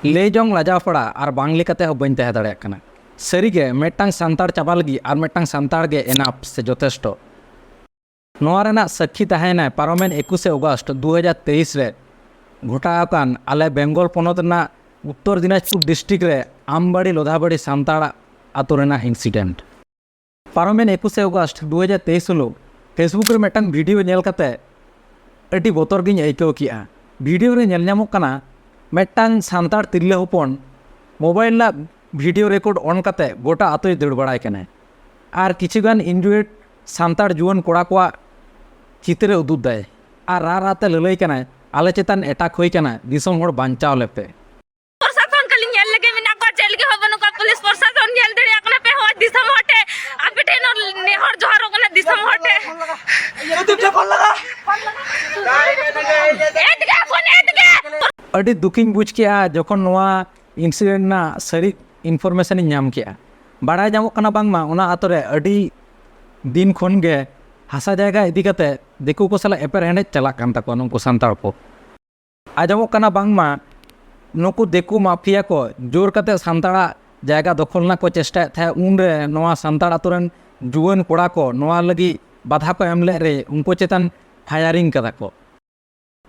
लेजोंग लाजाफड़ा और बांग लेकाते हो बइन तहे दाड़ेयाग कना सारिगे मिदटांग सांताड़ चाबा लगी और मिदटांग सांताड़ गे एनाफ से जथेष्टो नोआ रेना साक्षी तहेना पारमेन 21 अगस्ट 2023 रे घटाकान आले बेंगल पनत रेना उत्तर दिनाजपुर डिस्ट्रिक्ट रे आमबाड़ी लोधाबाड़ी सांताड़ आतो रेना इंसिडेंट पारमेन 21 अगस्ट 2023 हिलोग फेसबुक रे मिदटांग भिडियो नेल काते अति बतर गिन आइकाव किया भिडियो रे नेल ᱧᱟᱢᱚᱜ कना मिदटांग सांताड़ तिरले हपन मोबाइल ना भिडियो रेकर्ड ऑन काते गोटा आतोय दाड़ बाड़ाय कना और किछुगान इंजुएड सांताड़ जुआन कोड़ा को चित्र उदुग दाय और राते ललय कना आले चेतान एटाक होय कना दिसम होड़ बांचाव लेपे प्रशासन कलिं नेल लगे मेना को जेल गे होबन का पुलिस प्रशासन नेल दड़े akna पे हो दिसम हटे आपे टेन नेहर जोहर कना दिसम हटे तुझे फोन लगा एदगे फोन एदगे अड़ी दुखिंग बुझ किया जखन नोआ इंसिडेंट ना सारी इनफरमेशन नाम किया बाड़ाय ᱧᱟᱢᱚᱜ कना बांगमा ओना आतोरे अड़ी दिन खन गे हासा जायगा इदी काते दिकु को साला एपर हेंडे चला कान ताको नुकु सांताड़ को आजमोग कना बांगमा नुकु दिकु माफिया को जोर काते सांताड़ा जायगा दखल ना को चेष्टा थे उनरे नोआ सांताड़ आतोरेन जुआन कोड़ा को नोआ लगी बाधा को एमले रे उनको चेतन फायरिंग कदा को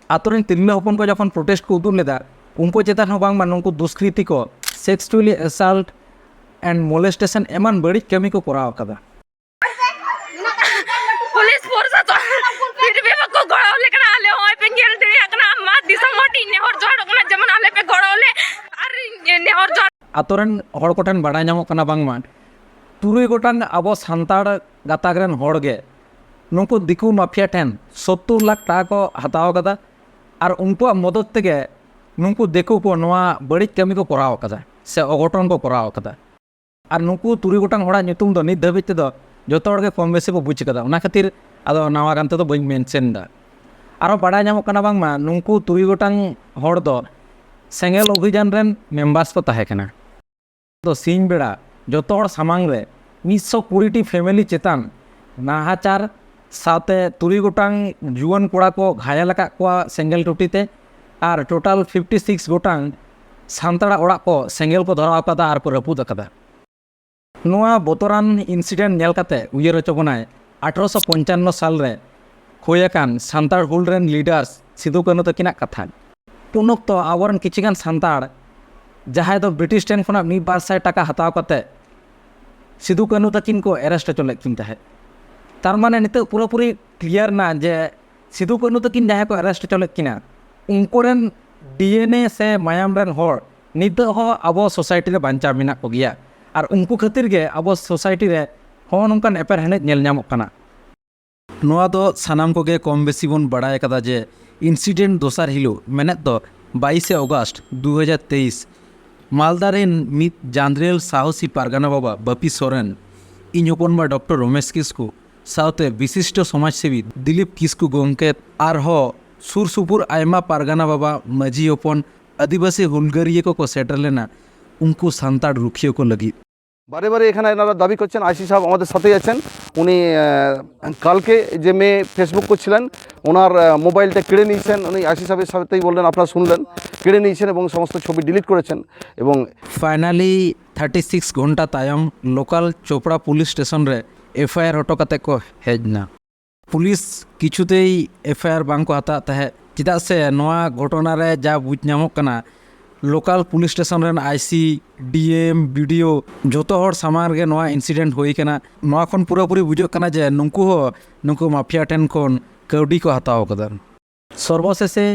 आतोरेन तिरले हपन को जखन प्रोटेस्ट को उदुग लेदा उनको चेतन हो बांगमा नुकु दुष्कृति को सेक्सुअली असल्ट एंड मोलेस्टेशन एमन बड़ी कमी को कराव कदा पुलिस प्रशासन फिर भी को गड़ाव लेकर आले होय पे गेल दे akna मा दिसम हटी नेहर जोहर कना जेमन आले पे गड़ावले और नेहर जोहर आतोरेन हड़ कोठेन बाड़ाय ᱧᱟᱢᱚᱜ कना बांगमा तुरुय गोटान अब सांताड़ गाताक रेन हड़ गे नुकु दिकु माफिया ठेन 70 लाख टाका को हताव कदा और उनको मदद तेगे नुकु दिकु को नोआ बड़ी कमी को कराव कदा से अघटन को कराव कदा और नुकु तुरुय गोटान हड़ा नितुम दो नित धाबिज तेदो जतो हड़ गे कम बेसी को बुझ कदा ओना खातिर आदो नावा गान तेदो बइन मेंशन दा आरो बाड़ाय ᱧᱟᱢᱚᱜ कना बांगमा नुकु तुरुय गोटान हड़ दो सेंगेल अभियान रेन मेम्बार्स को ताहे कना तो सिंह बेड़ा जतो हड़ सामांग रे 120 फैमिली चेतान नाहाचार साथे तुरुय गोटांग जुआन कोड़ा को घायल आकाद कोआ सेंगेल टुटीते और टोटाल 56 गोटांग सांताड़ा ओड़ा को सेंगेल को धराव कदा और को रपुद अकदा नोआ बतरान इंसिडेंट नेल काते उयेर हचो बनाय 1855 साल रे खोयाकान सांताड़ हुल रेन लीडर्स सिदु कानु तकिना कथा उन ऑक्तो आबरन किछिगान सांताड़ जहाय दो ब्रिटिश टेन खना 200 टाका हताव काते सिदु कानु तकिन को अरेस्ट हचो लेकिन ताहे तार माने नित पूरापूरी क्लियर ना जे सिदु कानु तकिन जहाय को अरेस्ट हचो लेकिना उनकोरेन डीएनए से मायाम रेन हड़ नित हो अब सोसाइटी रे बांचा मेना को गया और उनको खातिर गे अब सोसाइटी रे हो नोंकान एपर हेने नेल ᱧᱟᱢᱚᱜ कना नोआ दो सानाम को गे कम बेसी बन बाड़ाय कदा जे इंसिडेंट दोसार हिलो मेने तो 22 अगस्ट 2023 मालदा रेन मित जांद्रेल साहसी पारगाना बाबा बापी सोरेन इन हपन बा डॉक्टर रमेश किस्कु साउते विशिष्ट समाजसेवी दिलीप किस्कु गोंके और हो सुर सुपुर आयमा पारगाना बाबा माझी हपन आदिवासी हुलगारिये को सेटर लेना उनको सांताड़ रुखियो को लगी बारे बारे एखाने एनारा दाबी करছেন आईसी साहब আমাদের সাথেই আছেন উনি কালকে যে মেয়ে ফেসবুক করছিলেন ওনার মোবাইলটা কেড়ে নিয়েছেন উনি আইসি সাহেবের সাথেই বললেন আপনারা শুনলেন কেড়ে নিয়েছেন এবং সমস্ত ছবি ডিলিট করেছেন এবং फाइनली 36 घंटा तायम लोकल चोपड़ा पुलिस स्टेशन रे एफआईआर हटो काते को हेजना पुलिस किछुतेई एफआईआर बांग को हता तहे चिदा से नोआ घटना रे जा बुझ ᱧᱟᱢᱚᱜ कना लोकल पुलिस स्टेशन रेन आईसी डीएम वीडियो जोतो हर सामार गे नोआ इंसिडेंट होई कना नोआ खन पूरापूरी बुझो कना जे नुकु माफिया ठेन खन कौडी को हताव कदा सर्वशेषे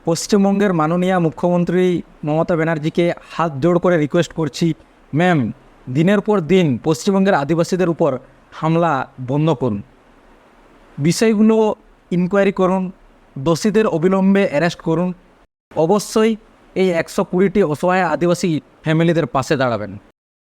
पश्चिमबंगेर माननीय मुख्यमंत्री ममता बनर्जी के हाथ जोड़ कर रिक्वेस्ट करछि मैम दिनेर पर दिन पश्चिमबंगेर आदिवासीदेर ऊपर हमला बंद करुन विषयगुलो इनक्वायरि करुन दोषीदेर अबिलम्बे अरेस्ट करुन अवश्यई এই 120টি অসহায় আদিবাসী ফ্যামিলিদের পাশে দাঁড়াবেন।